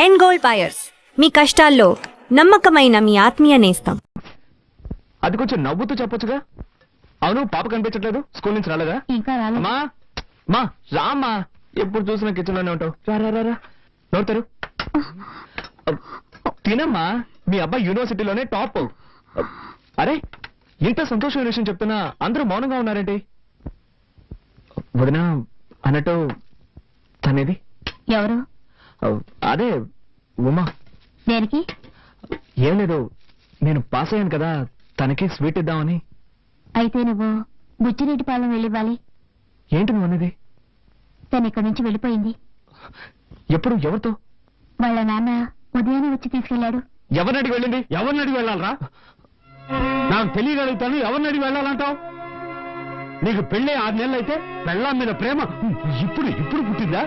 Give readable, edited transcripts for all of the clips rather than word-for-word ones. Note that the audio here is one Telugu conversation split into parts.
ఎండ్ గోల్డ్ బయర్స్, మీ కష్టాల్లో నమ్మకమైన మీ ఆత్మీయ నేస్తం. అది కొంచెం నవ్వుతూ చెప్పొచ్చుగా. అవును, పాప కనిపించట్లేదు, స్కూల్ నుంచి రాలేదా? ఇంకా రాలేదు. అమ్మా మా రామ్మా, ఎప్పుడు చూసినా కిచెన్ లోనే ఉంటావు. రా నోడతారు. తినమ్మా, మీ అబ్బాయి యూనివర్సిటీలోనే టాప్. అరే, ఇంత సంతోషమైన విషయం చెప్తున్నా అందరూ మౌనంగా ఉన్నారేంటి? వదినా అన్నట్టు తనేది ఎవరు? అదే ఉమా. దేనికి? ఏం లేదు, నేను పాస్ అయ్యాను కదా, తనకి స్వీట్ ఇద్దామని. అయితే నువ్వు బుచ్చిరెడ్డిపాలెం వెళ్ళివ్వాలి. ఏంటి నువ్వు అనేది? తను ఇక్కడి నుంచి వెళ్ళిపోయింది. ఎప్పుడు? ఎవరితో? వాళ్ళ నాన్న ఉదయాన్నే వచ్చి తీసుకెళ్లాడు. ఎవరిని అడిగి వెళ్ళింది? ఎవరిని అడిగి వెళ్ళాలరా? నాకు తెలియగలుగుతాను, ఎవరిని అడిగి వెళ్ళాలంటావు? నీకు పెళ్ళి 6 నెలలు అయితే పెళ్ళాం మీద ప్రేమ ఇప్పుడు ఇప్పుడు పుట్టిందా?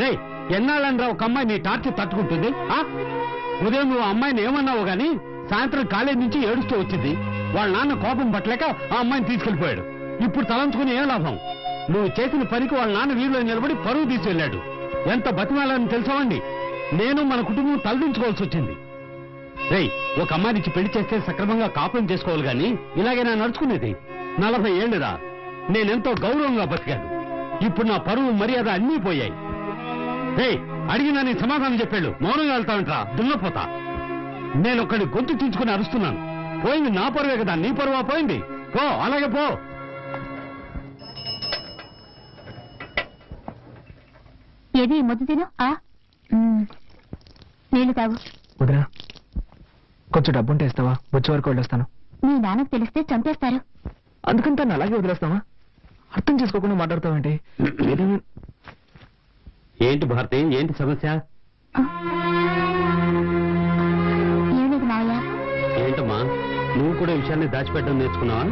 రే, ఎన్నాళ్ళంరా ఒక అమ్మాయి నీ టార్చర్ తట్టుకుంటుంది? ఉదయం నువ్వు అమ్మాయిని ఏమన్నావు గాని సాయంత్రం కాలేజీ నుంచి ఏడుస్తూ వచ్చింది. వాళ్ళ నాన్న కోపం పట్టలేక ఆ అమ్మాయిని తీసుకెళ్లిపోయాడు. ఇప్పుడు తలంచుకుని ఏం లాభం? నువ్వు చేసిన పనికి వాళ్ళ నాన్న వీధిలో నిలబడి పరువు తీసుకెళ్లాడు. ఎంత బతిమాలని తెలుసావండి? నేను మన కుటుంబం తలదించుకోవాల్సి వచ్చింది. రేయ్, ఒక అమ్మాయినికి పెళ్లి చేస్తే సక్రమంగా కాపురం చేసుకోవాలి గాని ఇలాగే నా నడుచుకునేది. 40 ఏళ్ళురా, నేనెంతో గౌరవంగా బతికాను. ఇప్పుడు నా పరువు మర్యాద అన్నీ పోయాయి. రేయ్, అడిగినా నీ సమాధానం చెప్పాడు. మౌనంగా వెళ్తావంటరా దున్నపోతా. నేనొక్కడి గొంతు చించుకుని అరుస్తున్నాను. పోయింది నా పరువే కదా, నీ పరువా పోయింది? పో, అలాగే పో. ఏది ముద్దు తిను. నీళ్లు తాగు. వదినా, కొంచెం డబ్బుంటే ఇస్తావా? వచ్చే వరకు వెళ్ళొస్తాను. మీ నాన్నకు తెలిస్తే చంపేస్తారు. అందుకని తను అలాగే వదిలేస్తావా? అర్థం చేసుకోకుండా మాట్లాడతావేంటి? ఏంటి భారతి, ఏంటి సమస్య? ఏం లేదు మావయ్య. ఏంటమ్మా, నువ్వు కూడా విషయాన్ని దాచిపెట్టడం నేర్చుకున్నావా?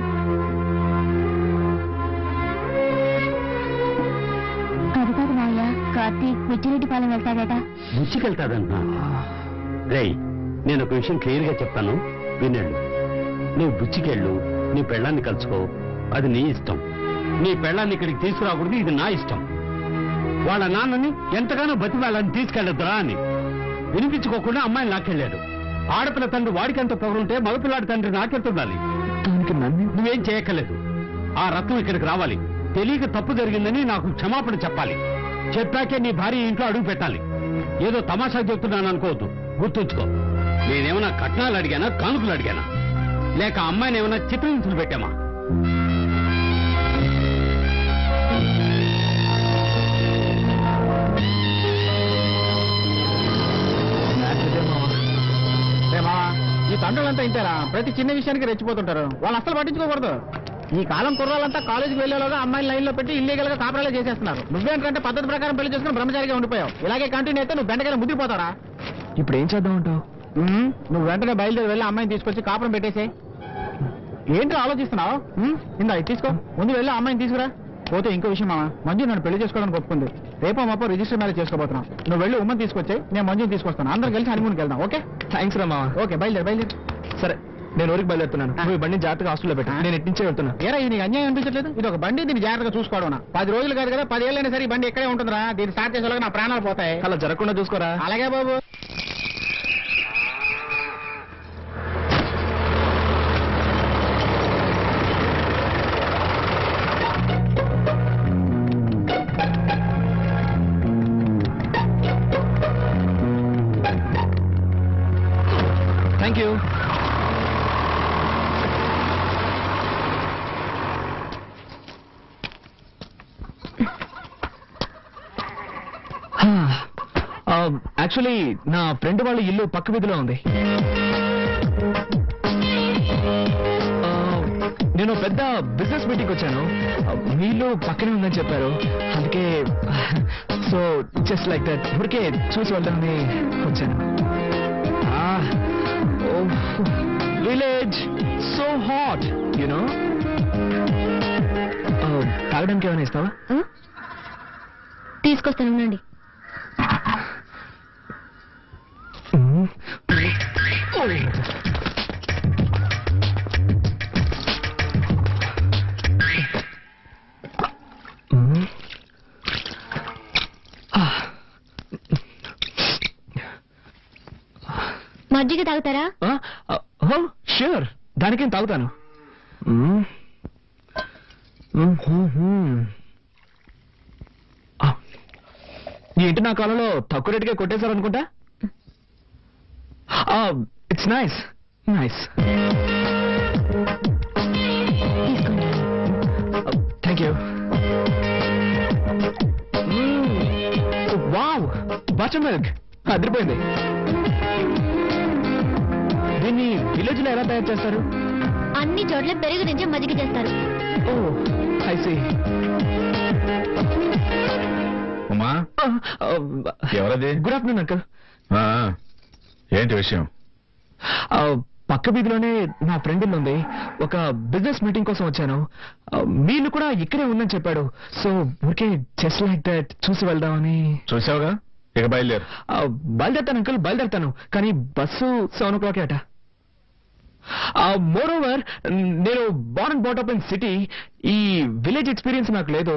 అది కాదు మావయ్య, కార్తీక్ బుచ్చిరెడ్డిపాలెం వెళ్తాడట. బుచ్చికెళ్తాడంట? రేయ్, నేను ఒక విషయం క్లియర్ గా చెప్తాను, వినేళ్ళు. నువ్వు బుచ్చికెళ్ళు, నీ పెళ్ళాన్ని కలుసుకో, అది నీ ఇష్టం. నీ పెళ్ళాన్ని ఇక్కడికి తీసుకురాకూడదు, ఇది నా ఇష్టం. వాళ్ళ నాన్నని ఎంతగానో బతిమాలని తీసుకెళ్లొద్దురా అని వినిపించుకోకుండా అమ్మాయిని లాక్కెళ్ళాడు. ఆడపిల్ల తండ్రి వాడికెంత పొగరుంటే మగపిల్లాడి తండ్రి నాకెళ్తుండాలి. నువ్వేం చేయక్కర్లేదు. ఆ రత్నం ఇక్కడికి రావాలి. తెలియక తప్పు జరిగిందని నాకు క్షమాపణ చెప్పాలి. చెప్పాకే నీ భార్య ఇంట్లో అడుగు పెట్టాలి. ఏదో తమాషా చెప్తున్నాను అనుకోవద్దు, గుర్తుంచుకో. నేనేమన్నా కట్నాలు అడిగానా, కానుకలు అడిగానా, లేక అమ్మాయిని ఏమన్నా చిత్రహింసలు పెట్టామా? ఈ తండ్రులంతా ఇంటారా? ప్రతి చిన్న విషయానికి రెచ్చిపోతుంటారు. వాళ్ళు అసలు పట్టించుకోకూడదు. ఈ కాలం కుర్రాలంతా కాలేజీకి వెళ్లేలోగా అమ్మాయిని లైన్ లో పెట్టి ఇల్లీగల్ గా కాపురాలే చేసేస్తున్నారు. నువ్వేంటంటే పద్ధతి ప్రకారం పెళ్లి చేసుకుని బ్రహ్మచారిగా ఉండిపోయావు. ఇలాగే కంటిన్యూ అయితే నువ్వు బెండకాయ ముద్దిపోతారా? ఇప్పుడు ఏం చేద్దాం అంటావు? నువ్వు వెంటనే బయలుదేరి వెళ్ళి అమ్మాయిని తీసుకొచ్చి కాపురం పెట్టేసే. ఏంటో ఆలోచిస్తున్నావు? ఇందా ఇది తీసుకో, ముందు వెళ్ళి అమ్మాయిని తీసుకురా. పోతే ఇంకో విషయం మామ, మంజు నన్ను పెళ్లి చేసుకోవడానికి ఒప్పుకుంది. రేపో మాపో రిజిస్టర్ మ్యారేజ్ చేసుకోబోతున్నాం. నువ్వు వెళ్ళి ఉమ్మని తీసుకొచ్చి నేను మంజుని తీసుకొస్తాను. అందరం కలిసి హనీమూన్కి వెళ్దాం. ఓకే? థ్యాంక్స్ రా మామ. ఓకే, బయలుదేరి. సరే, నేను ఊరికి బయలుదేరుతున్నాను. నువ్వు బండి జాగ్రత్తగా హాస్టల్లో పెట్టు. నేను ఇటు నుంచే వెళ్తున్నా. ఏరా, ఇది నీకు అన్యాయం అనిపించట్లేదు? ఇది ఒక బండి, దీన్ని జాగ్రత్తగా చూసుకోవడం. 10 రోజులు కాదు కదా, 10 ఏళ్ళైనా సరే ఈ బండి ఎక్కడే ఉంటుందిరా. దీన్ని స్టార్ట్ చేసేలాగా నా ప్రాణాలు పోతాయి. అలా జరగకుండా చూసుకోరా. అలాగే బాబు. Thank you. యాక్చువల్లీ నా ఫ్రెండ్ వాళ్ళ ఇల్లు పక్క వీధిలో ఉంది. నేను పెద్ద బిజినెస్ మీటింగ్ వచ్చాను. మీ ఇల్లు పక్కనే ఉందని చెప్పారు. అందుకే సో జస్ట్ లైక్ దట్ ఊరికే చూసి వెళ్దామని వచ్చాను. Village so hot, you know. తాగడానికి ఏమైనా ఇస్తావా? తీసుకొస్తాను, ఉండండి. మజ్జిగ తాగుతారా? ష్యూర్, దానికేం తాగుతాను. ఏంటి నా కాలంలో తక్కువ రేటుగా కొట్టేశారు అనుకుంటా. It's nice nice. Thank you. Wow, butter milk అదిరిపోయింది. దీన్ని విలేజ్ లో ఎలా తయారు చేస్తారు? అన్ని చోట్ల పెరుగు నుంచి మజ్జిగ చేస్తారు. ఓ ఐ సీ. ఉమా, ఎవరది? Good afternoon uncle. ఏంటి విషయం? పక్క వీధిలోనే నా ఫ్రెండ్ ఇల్లు ఉంది. ఒక బిజినెస్ మీటింగ్ కోసం వచ్చాను. మీరు కూడా ఇక్కడే ఉందని చెప్పాడు. సో ఊరికే జస్ట్ లైక్ దట్ చూసి వెళ్దామని. చూసావుగా, ఇక బయలుదేరు. బయలుదేరుతాను అంకల్, బయలుదేరుతాను. కానీ బస్సు 7 o'clock అట. మోర్ ఓవర్, నేను బార్న్ అండ్ బాటప్ ఇన్ సిటీ. ఈ విలేజ్ ఎక్స్పీరియన్స్ నాకు లేదు.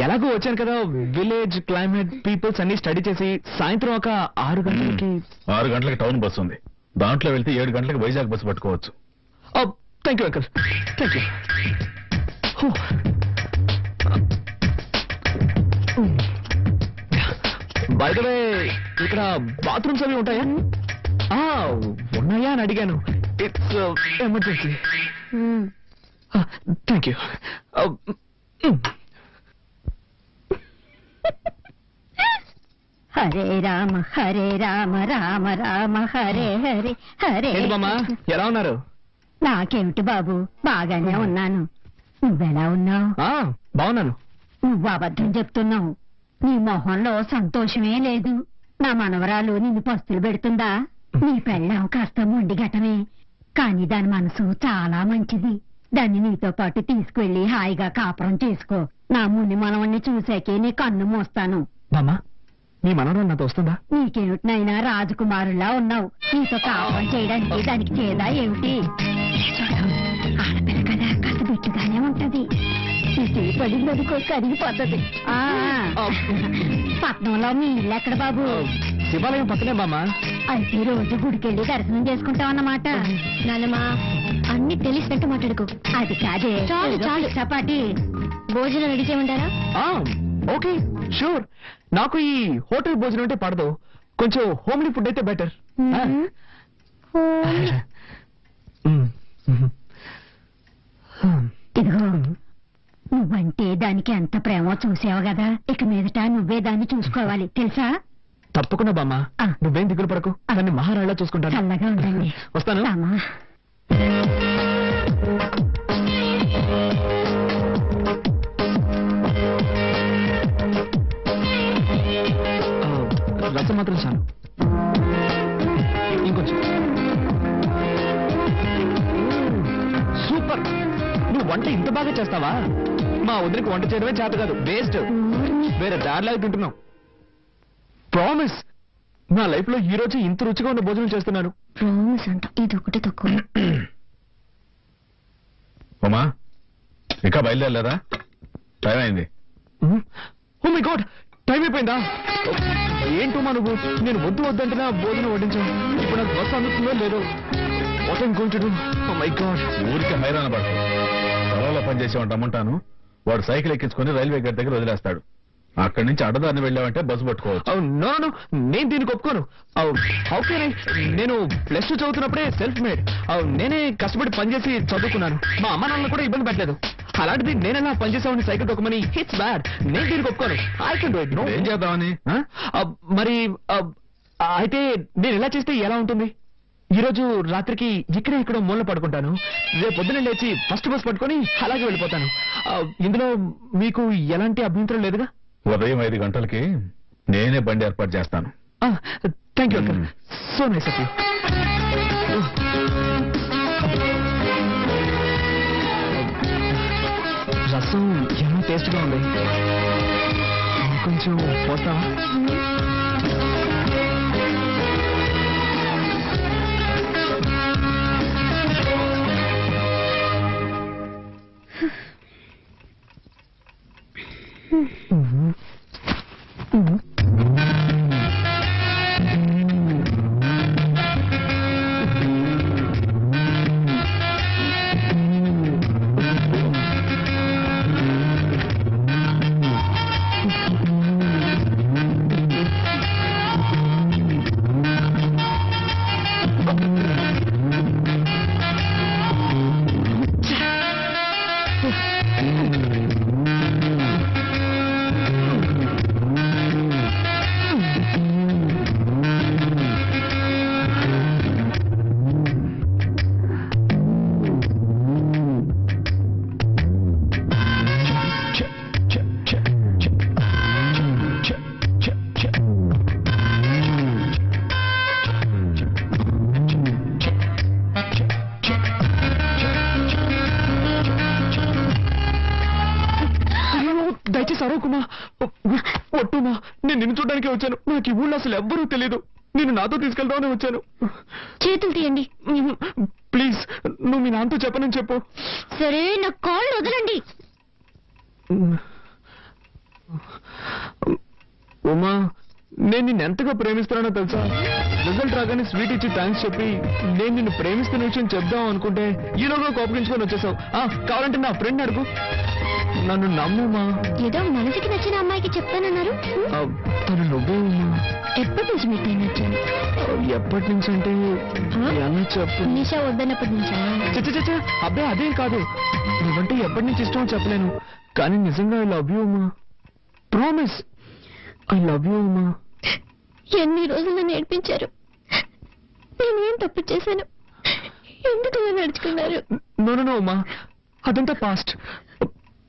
ఎలాగో వచ్చాను కదా, విలేజ్ క్లైమేట్ పీపుల్స్ అన్ని స్టడీ చేసి సాయంత్రం ఒక 6 గంటలకి 6 గంటలకు టౌన్ బస్సు ఉంది. దాంట్లో వెళ్తే 7 గంటలకు వైజాగ్ బస్సు పట్టుకోవచ్చు. Thank you uncle, thank you. By the way, ఇక్కడ బాత్రూమ్స్ అవి ఉంటాయా? ఉన్నాయా అని అడిగాను. It's emergency. Thank you. Hare Rama Rama Rama Hare Hare Hare. ఏంటి బామ్మ, ఎలా ఉన్నారు? నాకేమిటి బాబు, బాగానే ఉన్నాను. నువ్వెలా ఉన్నావు? బాగున్నాను. నువ్వు అబద్ధం చెప్తున్నావు. నీ మొహంలో సంతోషమే లేదు. నా మనవరాలు నిన్ను పస్తులు పెడుతుందా? నీ పెళ్ళాం కాస్త మొండిగటమే, కానీ దాని మనసు చాలా మంచిది. దాన్ని నీతో పాటు తీసుకువెళ్లి హాయిగా కాపురం చేసుకో. నా ముని మనవణ్ణి చూసాకే నీ కన్ను మూస్తాను. బామ్మ, మీ మనవరాలు నాతో వస్తుందా? నీకేమిటినైనా రాజకుమారులా ఉన్నావు. నీతో కాపురం చేయడానికి దానికి చేదా ఏమిటి? ఆడపిల్ల కదా, కాస్త బిట్టుగానే ఉంటది. పడిందనుకో కరిగిపోతుంది. పట్నంలో మీ ఇల్లు ఎక్కడ బాబు? శివాలయం పక్కనే బామ్మ. అయితే రోజు గుడికెళ్ళి దర్శనం చేసుకుంటాం అన్నమాట. నాన్నమా, అన్ని తెలిసినట్టు మాట్లాడుకో. అది కాదే. చాలు చాలు, చపాటి భోజనం రెడీ చేయమంటారా? Okay, sure. నాకు ఈ హోటల్ భోజనం అంటే పడదు. కొంచెం హోమ్లీ ఫుడ్ అయితే బెటర్. ఇదిగో, నువ్వంటే దానికి ఎంత ప్రేమో చూసావు కదా. ఇక మీదట నువ్వే దాన్ని చూసుకోవాలి, తెలుసా? తప్పకుండా బామ్మ, నువ్వేం దిగులు పడకు. దాన్ని మహారాణిలా చూసుకుంటాను. చల్లగా ఉండండి. వస్తాను. రామా. రసం మాత్రం చాలు. ఇంకొంచెం. సూపర్. నువ్వు వంట ఇంత బాగా చేస్తావా? మా వదిలికి వంట చేయడమే చేత కాదు, వేస్ట్. వేరే దారిలాగా తింటున్నావు. ప్రామిస్, నా లైఫ్ లో ఈ రోజు ఇంత రుచిగా ఉన్న భోజనం చేస్తున్నాను. ప్రామిస్ అంట, ఇది ఒకటి తక్కువ. ఉమా, ఇంకా బయలుదేరలేదా? టైం అయింది. ఓ మై గాడ్, టైం అయిపోయిందా? ఏంటో నువ్వు, నేను వద్దు వద్దంటే భోజనం వడ్డించాను. ఇప్పుడు నాకు బస్సు అందుతుందో లేదో. What I'm going to do? Oh my god. ఊరికి హైరాణ పడతాడు. పొలంలో పనిచేసేవాడు రమ్మంటాను. వాడు సైకిల్ ఎక్కించుకుని రైల్వే గేట్ దగ్గర వదిలేస్తాడు. అక్కడి నుంచి అడ్డదారిని వెళ్ళావంటే బస్సు పట్టుకోవచ్చు. నో, నేను దీనికి ఒప్పుకోను. ఓకే, నేను +2 చదువుతున్నప్పుడే సెల్ఫ్ మేడ్. నేనే కష్టపడి పనిచేసి చదువుకున్నాను. మా అమ్మ నాన్న కూడా ఇబ్బంది పెట్టలేదు. అలాంటిది నేనెలా పనిచేసామని సైకిల్ తొక్కమని, ఇట్స్ బ్యాడ్. నేను దీనికి ఒప్పుకోను. I can do it. No. ఏం చేద్దామని? మరి అయితే నేను ఎలా చేస్తే ఎలా ఉంటుంది? ఈ రోజు రాత్రికి ఇక్కడే ఇక్కడ మూల పడుకుంటాను. రేపు పొద్దున లేచి ఫస్ట్ బస్ పట్టుకొని అలాగే వెళ్ళిపోతాను. ఇందులో మీకు ఎలాంటి అభ్యంతరం లేదుగా? ఉదయం 5 గంటలకి నేనే బండి ఏర్పాటు చేస్తాను. Thank you uncle, so nice of you. రసం ఏమో టేస్ట్ గా ఉంది. కొంచెం పోస్తావా? ఏడవకుమా, ఒట్టుమా. నేను నిన్ను చూడడానికే వచ్చాను. నాకు ఈ ఊళ్ళో అసలు ఎవ్వరూ తెలియదు. నేను నాతో తీసుకెళ్దామని వచ్చాను. చేతులు తీయండి. ప్లీజ్, నువ్వు మీ నాన్నతో చెప్పనని చెప్పు. సరే, నా కాళ్ళు వదలండి. ఉమా, నేను నిన్ను ఎంతగా ప్రేమిస్తున్నానో తెలుసా? రిజల్ట్ రాగానే స్వీట్ ఇచ్చి థ్యాంక్స్ చెప్పి నేను నిన్ను ప్రేమిస్తున్న విషయం చెప్దాం అనుకుంటే ఈలోగా కోపగించుకొని వచ్చేసావు. కావాలంటే నా ఫ్రెండ్ అడుగు. నన్ను నమ్ముమా. ఏదో మనసుకి నచ్చిన అమ్మాయికి చెప్తానన్నారు. తను నువ్వే ఉమా. ఎప్పటి నుంచి మీకు నచ్చాను? ఎప్పటి నుంచి అంటే ఎలా చెప్పు? నిషా వద్దన్నప్పటి నుంచా? చచ్చ అబ్బాయి, అదేం కాదు. నువ్వంటే ఎప్పటి నుంచి ఇష్టమో చెప్పలేను, కానీ నిజంగా I love you Uma. Promise, I love you Uma. ఎన్ని రోజులు నేర్పించారు. నేనేం తప్పు చేశాను? ఎందుకు ఇలా నడుచుకున్నారు? నో ఉమా, అదంతా పాస్ట్.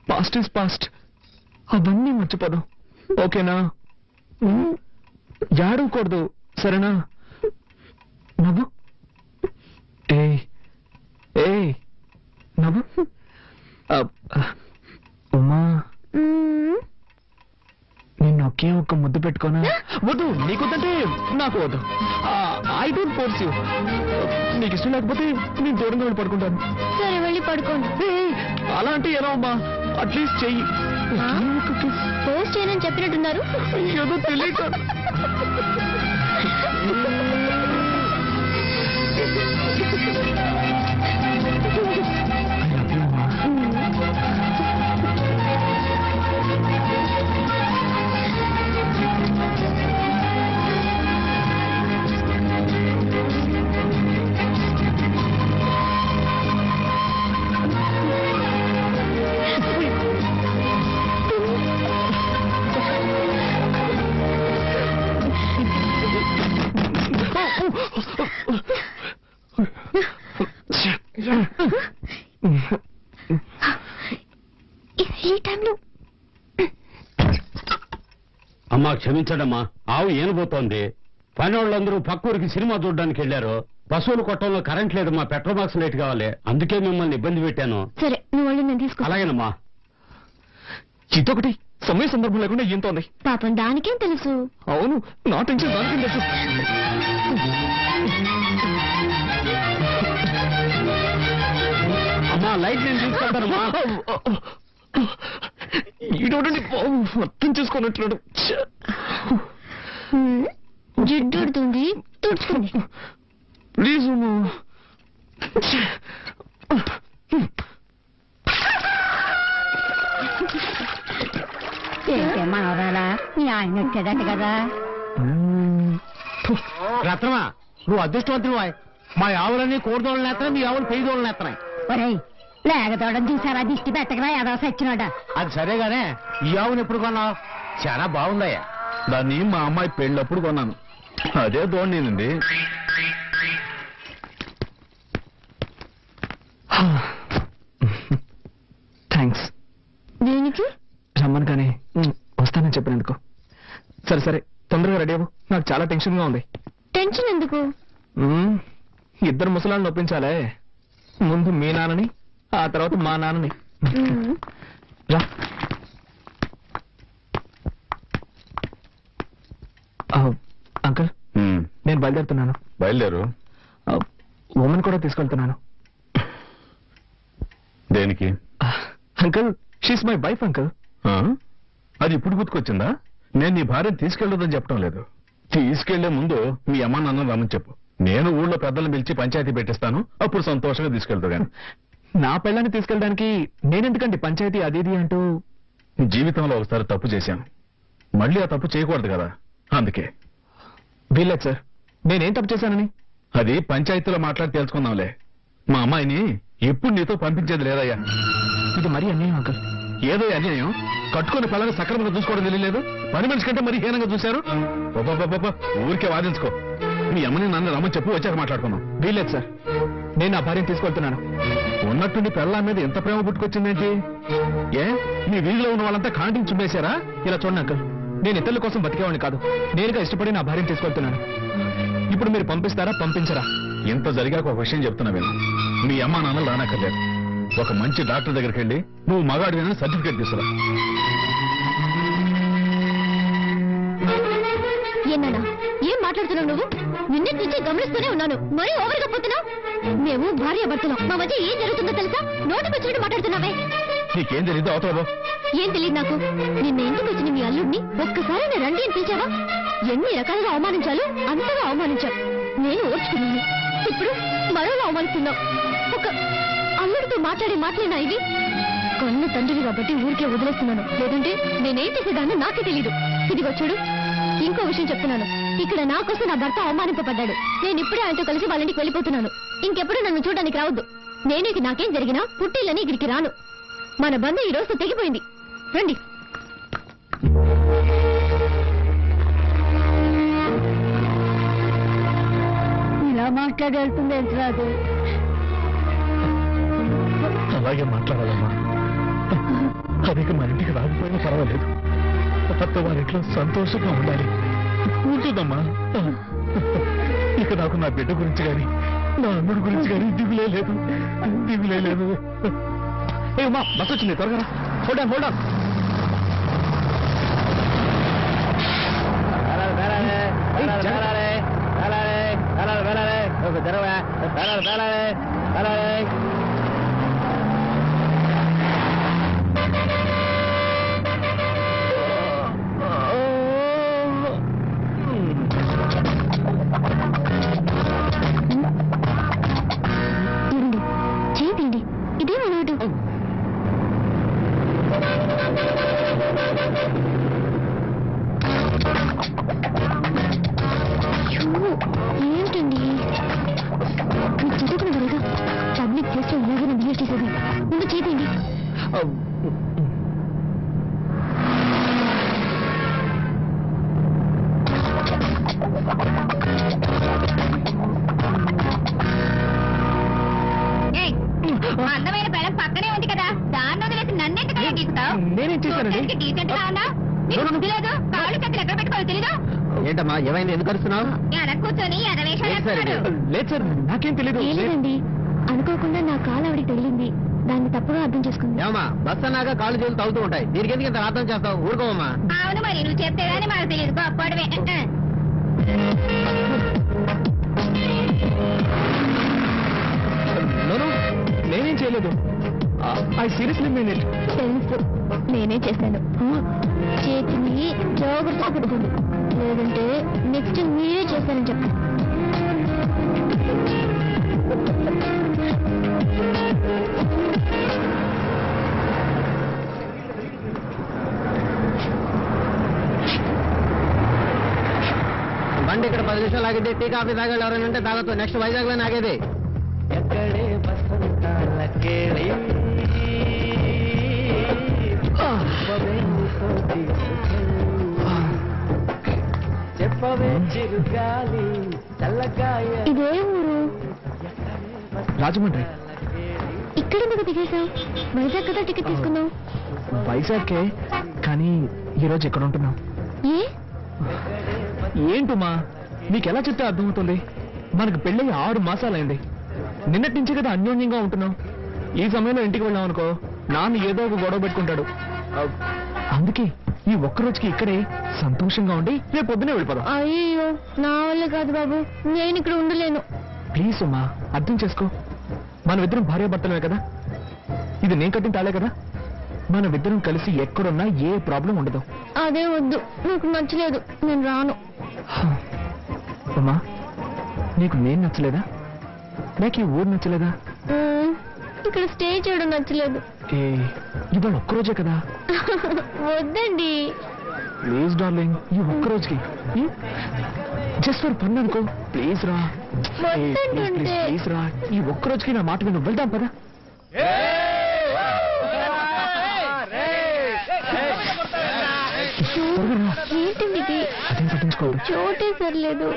Past is past. అవన్నీ మర్చిపోదాం, ఓకేనా? ఏడవకూడదు, సరేనా? నవ్వు. ఏ నవ్వు. ఉమా, నిన్ను ఒకే ఒక్క ముద్దు పెట్టుకోనా? వద్దు, నీకొద్దంటే నాకు వద్దు. I don't force you. నీకు ఇష్టం లేకపోతే నేను దూరంగా వెళ్ళి పడుకుంటాను. సరే, వెళ్ళి పడుకోండి. అలా అంటే ఎలా అమ్మా? అట్లీస్ట్ చెయ్యి. పోస్ట్ చేయనని చెప్పినట్టున్నారు. ఏదో తెలియక. ఈ టైంలో అమ్మా, క్షమించడమ్మా. ఆవు ఏనబోతోంది. పనివాళ్ళందరూ పక్కూరికి సినిమా చూడడానికి వెళ్ళారు. పశువుల కొట్టంలో కరెంట్ లేదు, మా పెట్రోల్ బాక్స్ లైట్ కావాలి. అందుకే మిమ్మల్ని ఇబ్బంది పెట్టాను. సరే, నువ్వు వాళ్ళు నేను తీసుకో. అలాగేనమ్మా. ఇదొకటి సమయ సందర్భం లేకుండా ఏంతో ఉంది. పాపం దానికేం తెలుసు? అవును, నా టెన్షన్ దానికేం తెలుసు. అమ్మా, లైట్ నేను తీసుకుంటానమ్మా. ఈడోడండి అర్థం చేసుకున్నట్లు. జిడ్డుడుతుంది, తుడుచుకుంది. ప్లీజ్ ఉమా. ఏంటే మనవరాలా, నీ ఆయన వచ్చాడట కదా? రత్నమా, నువ్వు అదృష్టవంతుడు. మా ఆవులన్నీ కోడిదోళ్ళని నేస్తున్నాయి, మీ ఆవులు పెయ్యదోళ్ళని నేస్తున్నాయి. ఒరేయ్, లేగదోడని చూసారా? దిష్టి పెట్టకరా, ఏదో సచ్చినోడా. అది సరేగానే, ఈ ఆవును ఎప్పుడు కొన్నావు? చాలా బాగుందయ్యా. దాన్ని మా అమ్మాయి పెళ్ళప్పుడు కొన్నాను. అదే దోణింది. థ్యాంక్స్. దేనికి? రమ్మను కానీ వస్తానని చెప్పినందుకు. సరే సరే, తొందరగా రెడీ అవ్వు. నాకు చాలా టెన్షన్ గా ఉంది. టెన్షన్ ఎందుకు? ఇద్దరు ముసలాళ్ళని ఒప్పించాలే. ముందు మీ నాన్నని, ఆ తర్వాత మా నాన్నని. రా. అంకుల్, నేను బయలుదేరుతున్నాను. బయలుదేరు. ఉమెన్ కూడా తీసుకెళ్తున్నాను. దేనికి? Uncle, she's my wife uncle. అది ఇప్పుడు గుర్తుకొచ్చిందా? నేను నీ భార్యను తీసుకెళ్ళొద్దని చెప్పడం లేదు. తీసుకెళ్లే ముందు మీ అమ్మ నాన్న రమ్మని చెప్పు. నేను ఊళ్ళో పెద్దలను పిలిచి పంచాయతీ పెట్టిస్తాను, అప్పుడు సంతోషంగా తీసుకెళ్తా. గాని నా పిల్లని తీసుకెళ్ళడానికి నేనెందుకండి పంచాయతీ అది ఇది అంటూ? జీవితంలో ఒకసారి తప్పు చేశాను, మళ్ళీ ఆ తప్పు చేయకూడదు కదా, అందుకే. వీల్లేదు సార్, నేనేం తప్పు చేశానని? అది పంచాయతీలో మాట్లాడి తెలుసుకుందాంలే. మా అమ్మాయిని ఎప్పుడు నీతో పంపించేది లేదయ్యా. ఇది మరీ అన్యాయం అంకుల్. ఏదో అన్యాయం. కట్టుకుని పిల్లల్ని సక్రమంగా చూసుకోవడం తెలియలేదు. పని మనిషి కంటే మరీ హీనంగా చూశారు. ఊరికే వాదించుకో. మీ అమ్మని నన్ను రమ్మని చెప్పి వచ్చాక మాట్లాడుకున్నాం. వీల్లేదు సార్, నేను నా భార్యను తీసుకెళ్తున్నాను. ఉన్నట్టుండి పిల్లల మీద ఎంత ప్రేమ పుట్టుకొచ్చిందేంటి? ఏ మీ వీధిలో ఉన్న వాళ్ళంతా కాంటింగ్ చుమ్మేశారా? ఇలా చూడండి అంకుల్, నేను ఇతరుల కోసం బతికేవాడిని కాదు. నేనుగా ఇష్టపడి నా భార్యను తీసుకెళ్తున్నాను. ఇప్పుడు మీరు పంపిస్తారా, పంపించరా? ఇంత జరిగాక ఒక విషయం చెప్తున్నా విను. మీ అమ్మ నాన్నలు రానక్కర్లేదు. ఒక మంచి డాక్టర్ దగ్గరికి వెళ్ళి నువ్వు మగాడిని సర్టిఫికేట్ తీసుకురా. ఏనా ఏం మాట్లాడుతున్నావు నువ్వు? నిన్నటి నుంచి గమనిస్తూనే ఉన్నాను, మరీ ఓవర్గా పోతున్నావు. మేము భార్య భర్తలు, మా మధ్య ఏం జరుగుతుందో తెలుసా? నోటికి వచ్చినట్టు మాట్లాడుతున్నావే. నీకేం తెలియదు అవతల ఏం తెలియదు నాకు. నిన్న ఇంటికి వచ్చిన మీ అల్లుడిని ఒక్కసారి నేను రండి అని పిలిచావా? ఎన్ని రకాలుగా అవమానించాలో అంతగా అవమానించావు. నేను ఓర్చుకున్నాను. ఇప్పుడు మరోలా అవమానిస్తున్నావు. ఒక అల్లుడితో మాట్లాడే మాటలేనా ఇవి? కన్ను తండ్రివి కాబట్టి ఊరికే వదిలేస్తున్నాను, లేదంటే నేనేం చేసేదాన్ని నాకే తెలీదు. ఇదిగో చూడు, ఇంకో విషయం చెప్తున్నాను. ఇక్కడ నా కోసం నా భర్త అవమానింపబడ్డాడు. నేను ఇప్పుడే ఆయనతో కలిసి వాళ్ళ ఇంటికి వెళ్ళిపోతున్నాను. ఇంకెప్పుడు నన్ను చూడడానికి రావద్దు. నేనేకి నాకేం జరిగినా పుట్టిల్లని ఇక్కడికి రాను. మన బంధం ఈ రోజు తెగిపోయింది. రండి. ఇలా మాట్లాడేస్తుంది రాదు. అలాగే మాట్లాడాలమ్మా. అదిక మన ఇంటికి రాకపోయినా పర్వాలేదు, అత్త వారింట్లో సంతోషంగా ఉండాలి. ఉంటుందమ్మా. ఇక నాకు నా బిడ్డ గురించి కానీ నా అన్నుడి గురించి కానీ దిగులే లేదు, దిగులే లేదు. ఏమా బస్ వచ్చింది, త్వరగా హోల్డ్ ఆన్, హోల్డ్ ఆన్. చేయండి, ఇదే అలవాటు. ఏంటండి మీకు చదువుకున్న వరగా పబ్లిక్ ప్లేస్ లో ఇలాగే బిహేవ్ చేసేది. ముందు చేయండి. అందమైన బెడం పక్కనే ఉంది కదా, దాన్ని వదిలేసి నన్నెందుకు గీస్తావు? నేనేం చేశానండి? డీసెంట్ గా ఉన్నా నీకు లేదు. కాళ్ళు కత్తులు ఎక్కడ పెట్టుకోవాలి తెలీదు. ఏంటమ్మా ఏమైంది, ఎందుకు అరుస్తున్నావు? ఎడ కూర్చొని లేదు సార్, నాకేం తెలీదు. లేదండి, అనుకోకుండా నా కాలు ఆవిడ తగిలింది. దాన్ని తప్పుగా అర్థం చేసుకుంది. ఏమా బస్ అన్నాక కాళ్ళు చేతులు తగ్గుతూ ఉంటాయి, దీనికి ఎందుకు ఇంత అర్థం చేస్తావు? ఊరుకోమమ్మా. అవును మరి, నువ్వు చెప్తే గానీ మాకు తెలియదు. గొప్పడవే. నేనేం చేయలేదు. I seriously mean it. తెలుసు, నేనే చేశాను. చేతిని జాగ్రత్తగా పెట్టుకోండి, లేదంటే నెక్స్ట్ మీరే చేశానని చెప్పండి. బండి ఇక్కడ 10 నిమిషాలు ఆగితే టీ కాఫీ తాగాలి. ఎవరైనా ఉంటే తాగొచ్చు. నెక్స్ట్ వైజాగ్ లోనే ఆగేది. ఎక్కడే బసంతాలకేళి చెప్పవే చిరుగాలి చల్లగాయ. ఇదే ఊరు? రాజమండ్రి. ఇక్కడ ఎందుకు దిగేశావు? వైజాగ్ కదా టికెట్ తీసుకున్నావు. వైజాగ్కే, కానీ ఈరోజు ఎక్కడ ఉంటున్నావు? ఏ ఏంటమ్మా నీకెలా చెప్తే అర్థమవుతుంది? మనకు పెళ్ళి 6 మాసాలైంది. నిన్నటి నుంచి కదా అన్యోన్యంగా ఉంటున్నాం. ఈ సమయంలో ఇంటికి వెళ్ళాం అనుకో, నాన్న ఏదో ఒక గొడవ పెట్టుకుంటాడు. అందుకే ఈ ఒక్కరోజుకి ఇక్కడే సంతోషంగా ఉండి రేపు పొద్దునే వెళ్ళిపోదాం. అయ్యో, నా వల్ల కాదు బాబు, నేను ఇక్కడ ఉండలేను. ప్లీజ్ అమ్మా, అర్థం చేసుకో. మనమిద్దరం భార్యాభర్తలమే కదా, ఇది నేను కట్టిన తాళే కదా. మనమిద్దరం కలిసి ఎక్కడున్నా ఏ ప్రాబ్లం ఉండదు. అదే వద్దు, నాకు నచ్చలేదు, నేను రాను. అమ్మా, నీకు నేను నచ్చలేదా? నాకు ఈ ఊరు నచ్చలేదా? ఇక్కడ స్టే చేయడం నచ్చలేదు. ఏ ఇవాళ ఒక్కరోజే కదా. వద్దండి ప్లీజ్ డార్లింగ్, ఈ ఒక్కరోజుకి జస్ట్ ఫర్ ఫన్ అనుకో. ప్లీజ్ రా, ప్లీజ్ రా, ఈ ఒక్కరోజుకి నా మాట విను. వెళ్దాం పదా. ఏంటండి ఇది? అదేం పట్టించుకోవద్దు. చోటే సరిలేదు.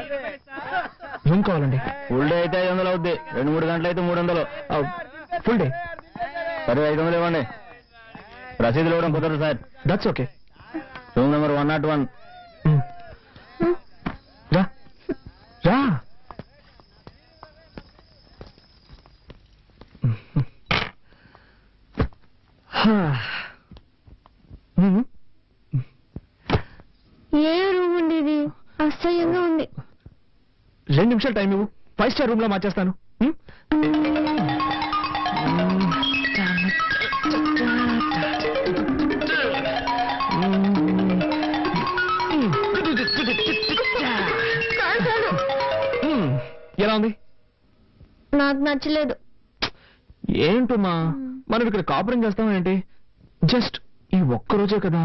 రూమ్ కావాలండి. ఫుల్ డే అయితే 500 అవుద్ది. 2-3 గంటలు అయితే 300. ఫుల్ డే సరే 500 ఇవ్వండి. రసీదులు ఇవ్వడం కుదరదు sir. That's okay. Room number 101. రా రా. ఏ రూమ్ ఉండేది? అస్సలు నిమిషాలు టైం ఇవ్వు, 5 స్టార్ రూమ్ లో మార్చేస్తాను. ఎలా ఉంది? నాకు నచ్చలేదు. ఏంటమ్మా, మనం ఇక్కడ కాపురం చేస్తాం ఏంటి? జస్ట్ ఈ ఒక్క రోజే కదా.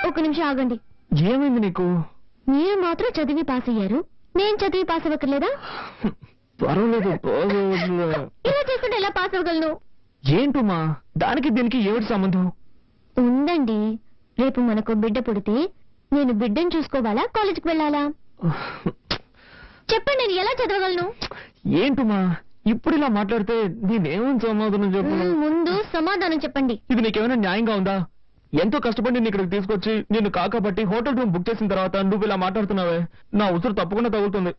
ఒక నిమిషం ఆగండి. ఏమైంది నీకు? మీరు మాత్రం చదివి పాస్ అయ్యారు, నేను చదివి పాస్ అవ్వక్కర్లేదా? పర్వాలేదు. ఇలా చేస్తుంటే ఎలా పాస్ అవ్వగలను? ఏంటమ్మా, దానికి దీనికి ఏమిటి సంబంధం? ఉందండి. రేపు మనకు బిడ్డ పుడితే నేను బిడ్డను చూసుకోవాలా, కాలేజీకి వెళ్ళాలా? చెప్పండి, నేను ఎలా చదవగలను? ఏంటమ్మా ఇప్పుడు ఇలా మాట్లాడితే నేనేమని సమాధానం చెప్పు? ముందు సమాధానం చెప్పండి. ఇది నీకేమైనా న్యాయంగా ఉందా? ఎంతో కష్టపడి నిన్ను ఇక్కడికి తీసుకొచ్చి నిన్ను కాకబట్టి హోటల్ రూమ్ బుక్ చేసిన తర్వాత నువ్వు ఇలా మాట్లాడుతున్నావే, నా ఉసురు తప్పకుండా తగులుతుంది.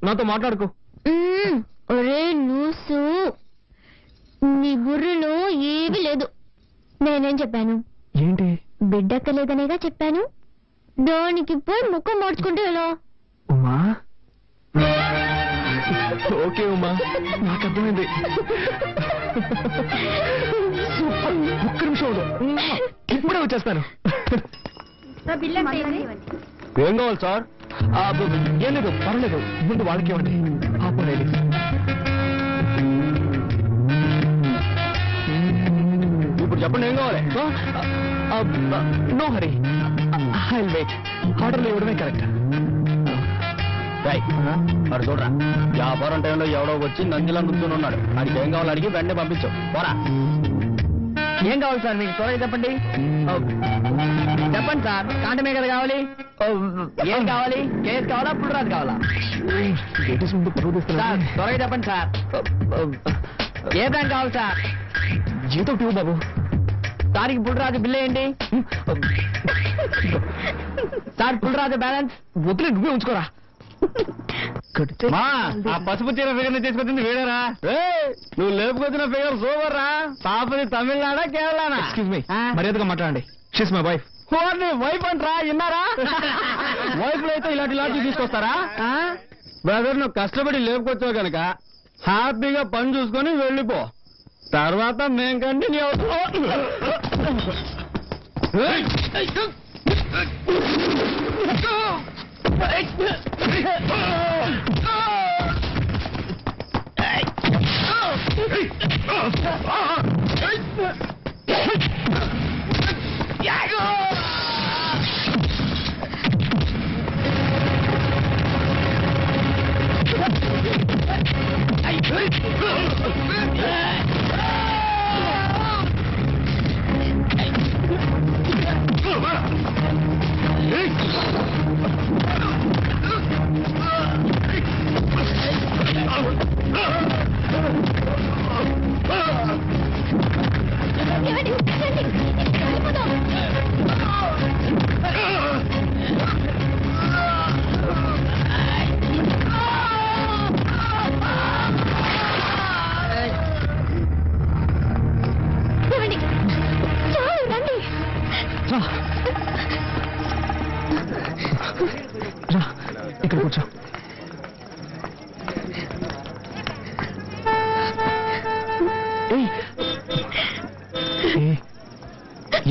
నాతో మాట్లాడుకో. ఒరే లూసు, నీ బుర్రలో ఏమీ లేదు. నేనేం చెప్పాను? ఏంటి? బిడ్డక్కలేదనేగా చెప్పాను. దానికి పోయి ముఖం మార్చుకుంటే ఎలా? ఉమా, ఓకే ఉమా, నాకు అర్థమైంది. ఒక్క నిమిషం ఉండు, ఇప్పుడే వచ్చేస్తాను. ఏం కావాలి సార్? ఏం లేదు, పర్లేదు, ముందు వాళ్ళకి ఇవ్వండి. ఆపలేదు. ఇప్పుడు చెప్పండి, ఏం కావాలి? No hurry, I will wait. ఆర్డర్లు ఇవ్వడమే కరెక్ట్. మరి చూడరా, వ్యాపారం టైంలో ఎవడో వచ్చి నందిలా నుంచుని ఉన్నాడు. వాడికి ఏం కావాలో అడిగి వెంటనే పంపించావు. పోరా. ఏం కావాలి సార్ మీకు? త్వరగా చెప్పండి. చెప్పండి సార్, కాంటమే కదా కావాలి. ఏం కావాలి? కేస్ కావాలా, పుల్రాజు కావాలా? సార్ త్వరగా చెప్పండి సార్. ఏ బ్రాండ్ కావాలి సార్? జీతో ట్యూ బాబు. సార్కి పుల్రాజు బిల్ ఏంటి సార్? పుల్రాజు బ్యాలెన్స్ వదిలే, నువ్వే ఉంచుకోరా. ఆ పసుపు చీర ఫిగర్ తీసుకొచ్చింది వీడరా? నువ్వు లేపుకొచ్చిన ఫిగర్ సూపర్ రా. పాపది తమిళనాడా, కేరళనా? ఎక్స్క్యూజ్ మీ, మర్యాదగా మాట్లాడండి. She's my wife. వైఫ్ అంటరా, విన్నారా? వైఫ్ లో అయితే ఇలాంటి లాంటి తీసుకొస్తారా? బ్రదర్, నువ్వు కష్టపడి లేపుకొచ్చావు కనుక హ్యాపీగా పని చూసుకొని వెళ్ళిపో. తర్వాత మేం కంటిన్యూ అవుతాం. ఇక్కడ కూర్చో.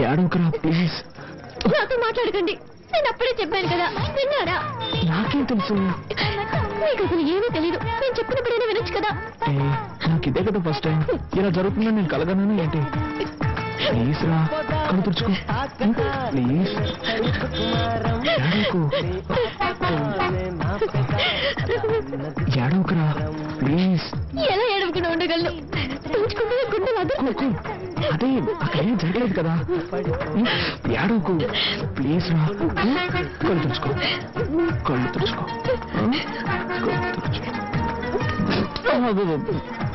ఏడవకరా ప్లీజ్. నాతో మాట్లాడకండి, నేను అప్పుడే చెప్పాను కదా, విన్నారా? నాకేం తెలుసు? మీకు అసలు ఏమీ తెలీదు. నేను చెప్పినప్పుడైనా వినొచ్చు కదా. నాకు ఇదే కదా ఫస్ట్ టైం. ఇలా జరుగుతుందని నేను కలగను ఏంటి? ప్లీజ్ రా, కళ్ళు తుడుచుకో ప్లీజ్. ఏడవకరా ప్లీజ్. ఎలా ఏడవకుండా ఉండగలను? తుడుచుకుంటే గుండెలు అదురుకుంటాయి. అదే అక్కడేం జరగలేదు కదా. ఏడవకు ప్లీజ్ రా. కళ్ళు తుడుచుకో, కళ్ళు తుడుచుకో, కళ్ళు తుడుచుకో.